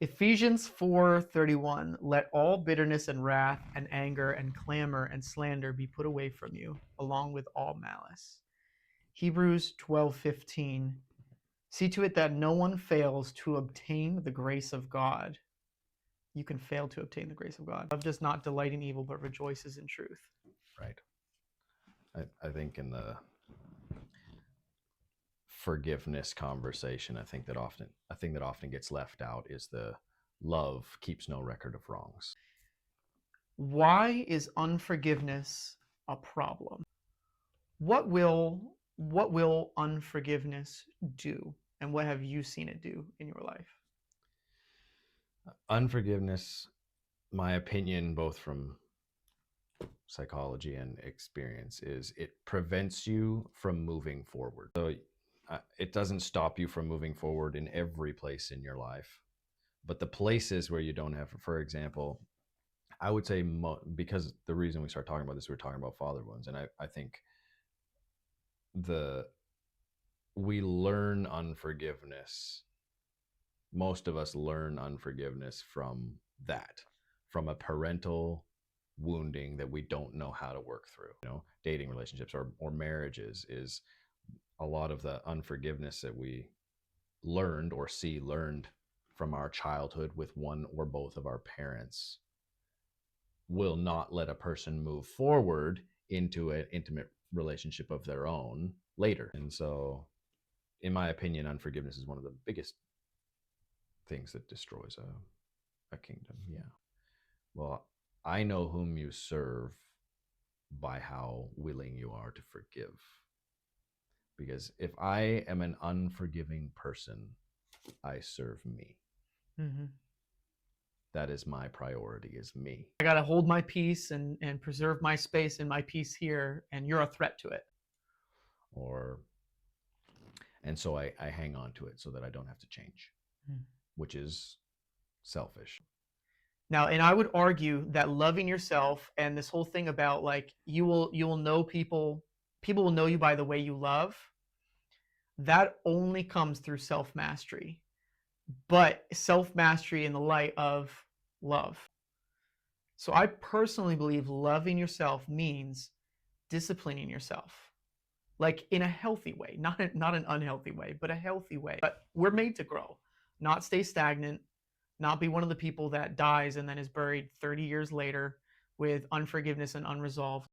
Ephesians 4:31, let all bitterness and wrath and anger and clamor and slander be put away from you, along with all malice. Hebrews 12:15, see to it that no one fails to obtain the grace of God. You can fail to obtain the grace of God. Love does not delight in evil, but rejoices in truth. Right. I think in the forgiveness conversation, a thing that often gets left out is the love keeps no record of wrongs. Why is unforgiveness a problem? What will unforgiveness do? And what have you seen it do in your life? Unforgiveness, my opinion, both from psychology and experience, is it prevents you from moving forward. So it doesn't stop you from moving forward in every place in your life, but the places where you don't have, for example, I would say because the reason we start talking about this, we're talking about father wounds, and I think we learn unforgiveness. Most of us learn unforgiveness from from a parental wounding that we don't know how to work through. Dating relationships or marriages is a lot of the unforgiveness that we learned from our childhood with one or both of our parents will not let a person move forward into an intimate relationship of their own later. And so, in my opinion, unforgiveness is one of the biggest things that destroys a kingdom. Yeah. Well, I know whom you serve by how willing you are to forgive. Because if I am an unforgiving person, I serve me. Mm-hmm. That is my priority, is me. I got to hold my peace and preserve my space and my peace here, and you're a threat to it. And so I hang on to it so that I don't have to change, which is selfish. Now, and I would argue that loving yourself and this whole thing about like you will know people will know you by the way you love, that only comes through self-mastery. But self-mastery in the light of love. So I personally believe loving yourself means disciplining yourself, like in a healthy way, not an unhealthy way, but a healthy way. But we're made to grow, not stay stagnant, not be one of the people that dies and then is buried 30 years later with unforgiveness and unresolved